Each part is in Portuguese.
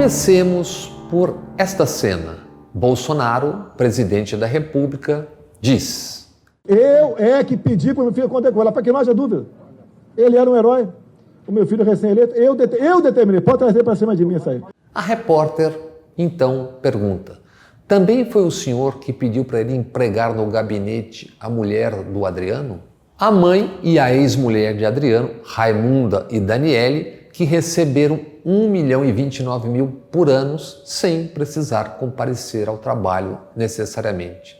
Comecemos por esta cena. Bolsonaro, presidente da República, diz: eu é que pedi para o meu filho acontecer com ela, para que não haja dúvida. Ele era um herói, o meu filho recém-eleito, eu determinei, pode trazer para cima de mim isso aí. A repórter, então, pergunta: também foi o senhor que pediu para ele empregar no gabinete a mulher do Adriano? A mãe e a ex-mulher de Adriano, Raimunda e Daniele, que receberam 1.029.000 por ano sem precisar comparecer ao trabalho necessariamente,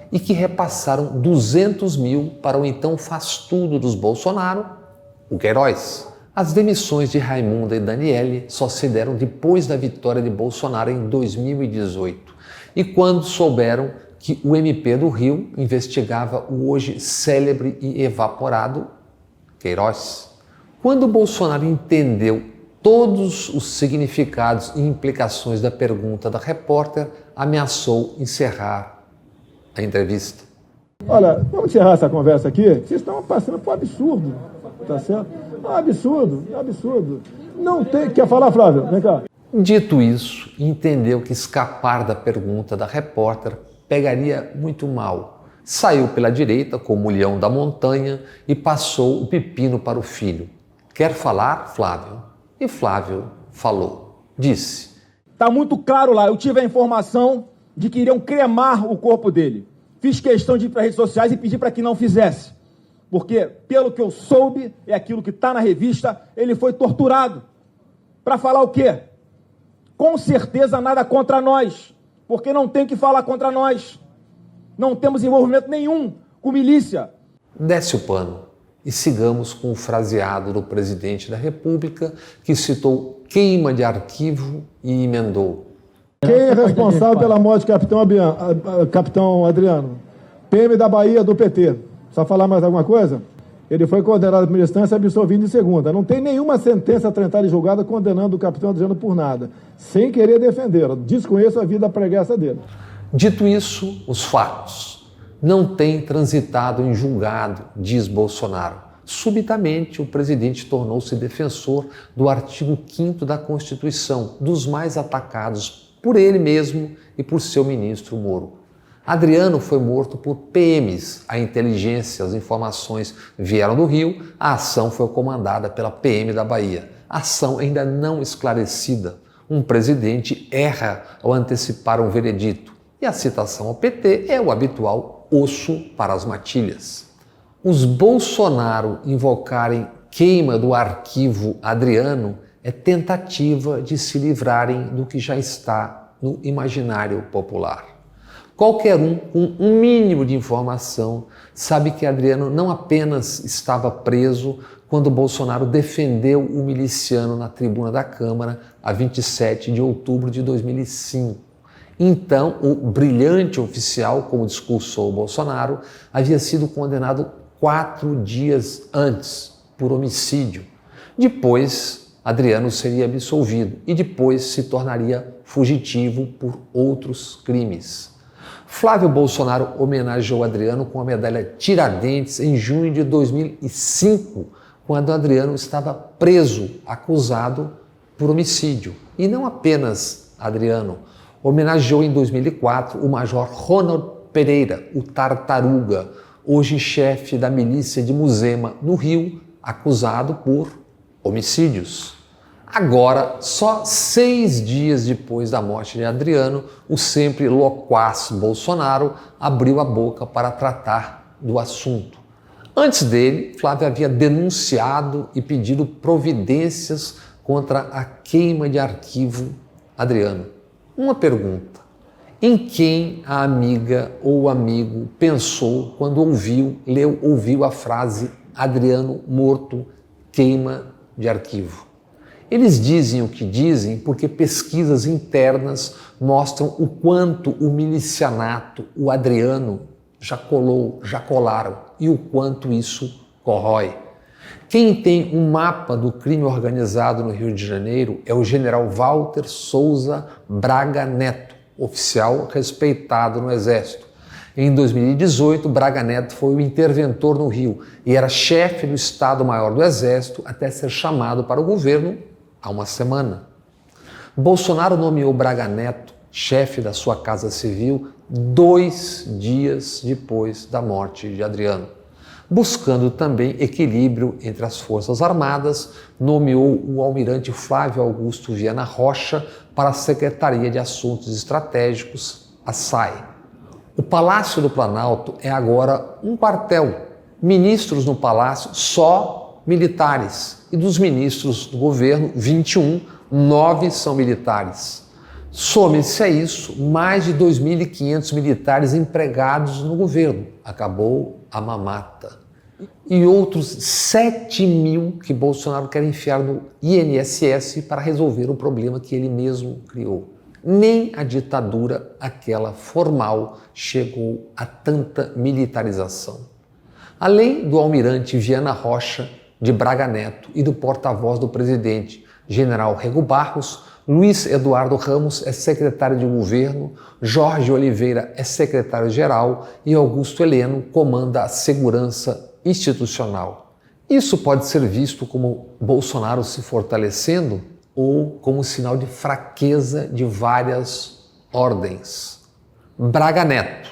e que repassaram 200.000 para o então faz-tudo dos Bolsonaro, o Queiroz. As demissões de Raimunda e Daniele só se deram depois da vitória de Bolsonaro em 2018, e quando souberam que o MP do Rio investigava o hoje célebre e evaporado Queiroz. Quando Bolsonaro entendeu todos os significados e implicações da pergunta da repórter, ameaçou encerrar a entrevista. Olha, vamos encerrar essa conversa aqui? Vocês estão passando por um absurdo, tá certo? Absurdo. Não tem... Quer falar, Flávio? Vem cá. Dito isso, entendeu que escapar da pergunta da repórter pegaria muito mal. Saiu pela direita, como o leão da montanha, e passou o pepino para o filho. Quer falar, Flávio? E Flávio falou. Disse: tá muito claro lá, eu tive a informação de que iriam cremar o corpo dele. Fiz questão de ir para as redes sociais e pedir para que não fizesse. Porque, pelo que eu soube, é aquilo que está na revista, ele foi torturado. Para falar o quê? Com certeza nada contra nós, porque não tem que falar contra nós. Não temos envolvimento nenhum com milícia. Desce o pano e sigamos com o fraseado do presidente da República, que citou queima de arquivo e emendou: quem é responsável pela morte do capitão Adriano? PM da Bahia do PT. Só falar mais alguma coisa? Ele foi condenado em primeira instância e absolvido em segunda. Não tem nenhuma sentença trantada e julgada condenando o capitão Adriano por nada, sem querer defendê-lo. Desconheço a vida pregressa dele. Dito isso, os fatos não têm transitado em julgado, diz Bolsonaro. Subitamente, o presidente tornou-se defensor do artigo 5º da Constituição, dos mais atacados por ele mesmo e por seu ministro Moro. Adriano foi morto por PMs, a inteligência, as informações vieram do Rio, a ação foi comandada pela PM da Bahia. Ação ainda não esclarecida. Um presidente erra ao antecipar um veredito, e a citação ao PT é o habitual osso para as matilhas. Os Bolsonaro invocarem queima do arquivo Adriano é tentativa de se livrarem do que já está no imaginário popular. Qualquer um com um mínimo de informação sabe que Adriano não apenas estava preso quando Bolsonaro defendeu o miliciano na tribuna da Câmara a 27 de outubro de 2005. Então, o brilhante oficial, como discursou Bolsonaro, havia sido condenado 4 dias antes por homicídio. Depois, Adriano seria absolvido e depois se tornaria fugitivo por outros crimes. Flávio Bolsonaro homenageou Adriano com a medalha Tiradentes em junho de 2005, quando Adriano estava preso, acusado por homicídio. E não apenas Adriano. Homenageou em 2004 o major Ronald Pereira, o Tartaruga, hoje chefe da milícia de Muzema, no Rio, acusado por homicídios. Agora, só 6 dias depois da morte de Adriano, o sempre loquaz Bolsonaro abriu a boca para tratar do assunto. Antes dele, Flávio havia denunciado e pedido providências contra a queima de arquivo Adriano. Uma pergunta: em quem a amiga ou o amigo pensou quando ouviu a frase Adriano morto, queima de arquivo? Eles dizem o que dizem porque pesquisas internas mostram o quanto o milicianato, o Adriano, já colaram e o quanto isso corrói. Quem tem um mapa do crime organizado no Rio de Janeiro é o general Walter Souza Braga Neto, oficial respeitado no Exército. Em 2018, Braga Neto foi o interventor no Rio e era chefe do Estado-Maior do Exército até ser chamado para o governo há uma semana. Bolsonaro nomeou Braga Neto chefe da sua Casa Civil 2 dias depois da morte de Adriano. Buscando também equilíbrio entre as Forças Armadas, nomeou o almirante Flávio Augusto Viana Rocha para a Secretaria de Assuntos Estratégicos, a SAE. O Palácio do Planalto é agora um quartel. Ministros no Palácio, só militares. E dos ministros do governo, 21, 9 são militares. Some-se a isso mais de 2.500 militares empregados no governo. Acabou a mamata. E outros 7.000 que Bolsonaro quer enfiar no INSS para resolver o problema que ele mesmo criou. Nem a ditadura, aquela formal, chegou a tanta militarização. Além do almirante Viana Rocha, de Braga Neto, e do porta-voz do presidente, general Rego Barros, Luiz Eduardo Ramos é secretário de governo, Jorge Oliveira é secretário-geral e Augusto Heleno comanda a segurança institucional. Isso pode ser visto como Bolsonaro se fortalecendo ou como sinal de fraqueza de várias ordens. Braga Neto.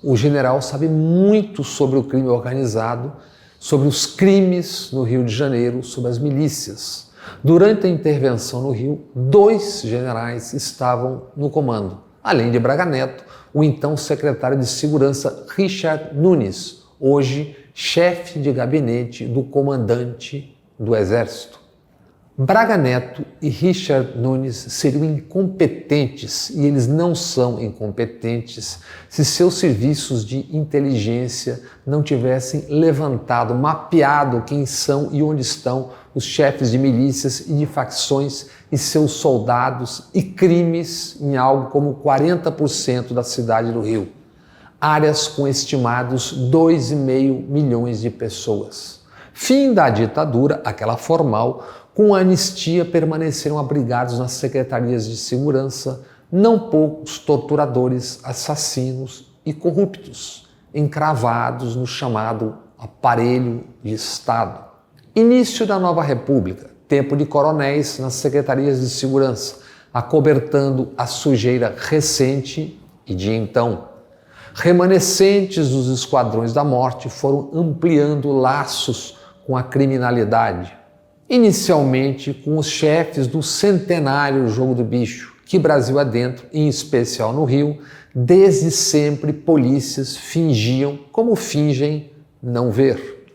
O general sabe muito sobre o crime organizado, sobre os crimes no Rio de Janeiro, sobre as milícias. Durante a intervenção no Rio, 2 generais estavam no comando. Além de Braga Neto, o então secretário de Segurança Richard Nunes, hoje chefe de gabinete do comandante do Exército. Braga Neto e Richard Nunes seriam incompetentes, e eles não são incompetentes, se seus serviços de inteligência não tivessem levantado, mapeado quem são e onde estão os chefes de milícias e de facções e seus soldados e crimes em algo como 40% da cidade do Rio. Áreas com estimados 2,5 milhões de pessoas. Fim da ditadura, aquela formal. Com a anistia, permaneceram abrigados nas secretarias de segurança não poucos torturadores, assassinos e corruptos, encravados no chamado aparelho de Estado. Início da Nova República, tempo de coronéis nas secretarias de segurança, acobertando a sujeira recente e de então. Remanescentes dos esquadrões da morte foram ampliando laços com a criminalidade. Inicialmente com os chefes do centenário Jogo do Bicho, que Brasil adentro, em especial no Rio, desde sempre polícias fingiam, como fingem, não ver.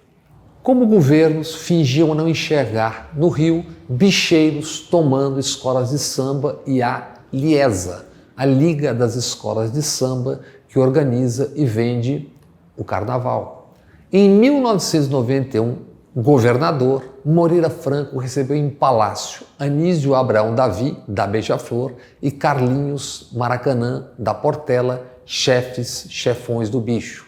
Como governos fingiam não enxergar no Rio bicheiros tomando escolas de samba e a Liesa, a Liga das Escolas de Samba, que organiza e vende o carnaval. Em 1991, governador Moreira Franco recebeu em Palácio Anísio Abraão Davi, da Beija-Flor, e Carlinhos Maracanã, da Portela, chefões do bicho.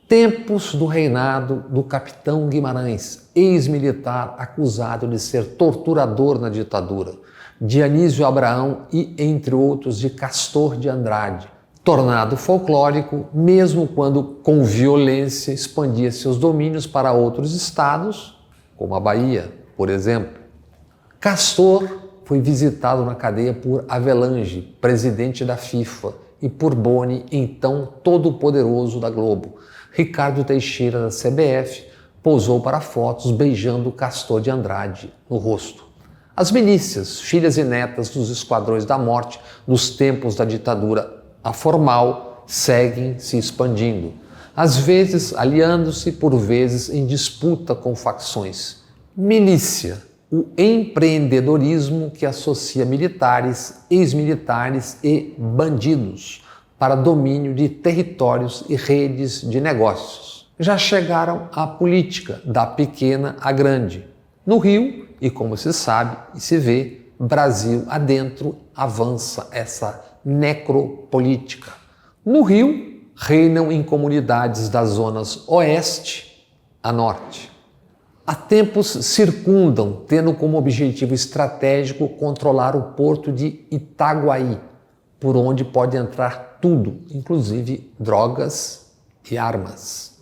Tempos do reinado do capitão Guimarães, ex-militar acusado de ser torturador na ditadura, de Anísio Abraão e, entre outros, de Castor de Andrade, tornado folclórico, mesmo quando com violência expandia seus domínios para outros estados, como a Bahia, por exemplo. Castor foi visitado na cadeia por Avelange, presidente da FIFA, e por Boni, então todo-poderoso da Globo. Ricardo Teixeira, da CBF, posou para fotos beijando Castor de Andrade no rosto. As milícias, filhas e netas dos esquadrões da morte, nos tempos da ditadura a formal, seguem se expandindo, às vezes aliando-se, por vezes em disputa com facções. Milícia, o empreendedorismo que associa militares, ex-militares e bandidos para domínio de territórios e redes de negócios. Já chegaram à política, da pequena à grande. No Rio, e como se sabe e se vê, Brasil adentro, avança essa necropolítica. No Rio, reinam em comunidades das zonas oeste a norte. Há tempos circundam, tendo como objetivo estratégico controlar o porto de Itaguaí, por onde pode entrar tudo, inclusive drogas e armas.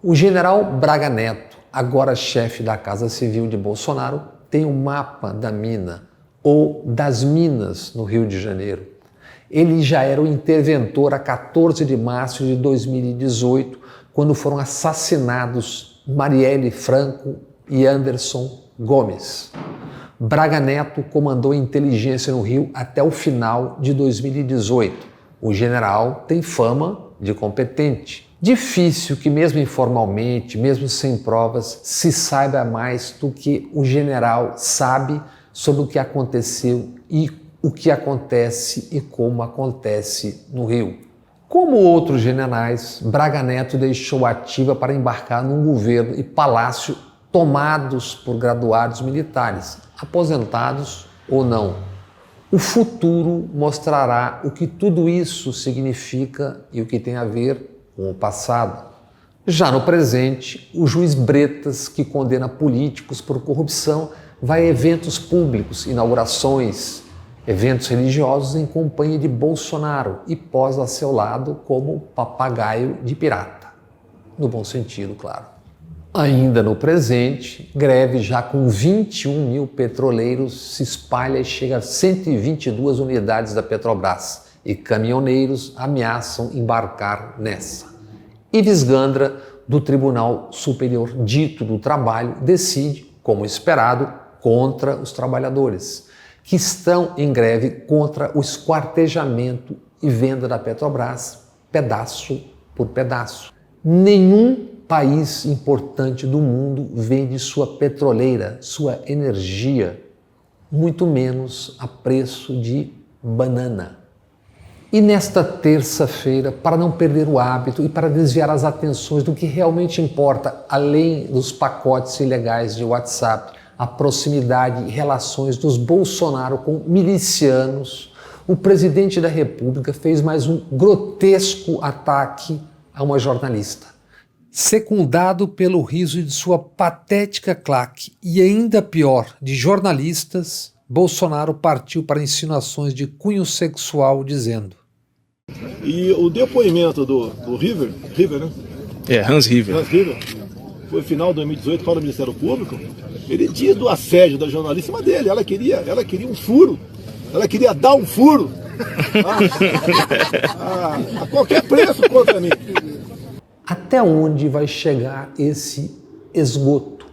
O general Braga Neto, agora chefe da Casa Civil de Bolsonaro, tem um mapa da mina, ou das Minas, no Rio de Janeiro. Ele já era o interventor a 14 de março de 2018, quando foram assassinados Marielle Franco e Anderson Gomes. Braga Neto comandou a inteligência no Rio até o final de 2018. O general tem fama de competente. Difícil que, mesmo informalmente, mesmo sem provas, se saiba mais do que o general sabe sobre o que aconteceu e o que acontece e como acontece no Rio. Como outros generais, Braga Neto deixou a ativa para embarcar num governo e palácio tomados por graduados militares, aposentados ou não. O futuro mostrará o que tudo isso significa e o que tem a ver com o passado. Já no presente, o juiz Bretas, que condena políticos por corrupção, vai a eventos públicos, inaugurações, eventos religiosos em companhia de Bolsonaro e posa a seu lado como papagaio de pirata. No bom sentido, claro. Ainda no presente, greve já com 21 mil petroleiros se espalha e chega a 122 unidades da Petrobras e caminhoneiros ameaçam embarcar nessa. Ives Gandra, do Tribunal Superior Dito do Trabalho, decide, como esperado, contra os trabalhadores, que estão em greve contra o esquartejamento e venda da Petrobras, pedaço por pedaço. Nenhum país importante do mundo vende sua petroleira, sua energia, muito menos a preço de banana. E nesta terça-feira, para não perder o hábito e para desviar as atenções do que realmente importa, além dos pacotes ilegais de WhatsApp, a proximidade e relações dos Bolsonaro com milicianos, o presidente da República fez mais um grotesco ataque a uma jornalista. Secundado pelo riso de sua patética claque e ainda pior, de jornalistas, Bolsonaro partiu para insinuações de cunho sexual, dizendo: E o depoimento do River, né? Hans River. Hans River, foi final de 2018 para o Ministério Público. Ele diz do assédio da jornalista, mas dele, ela queria um furo, ela queria dar um furo a qualquer preço contra mim. Até onde vai chegar esse esgoto?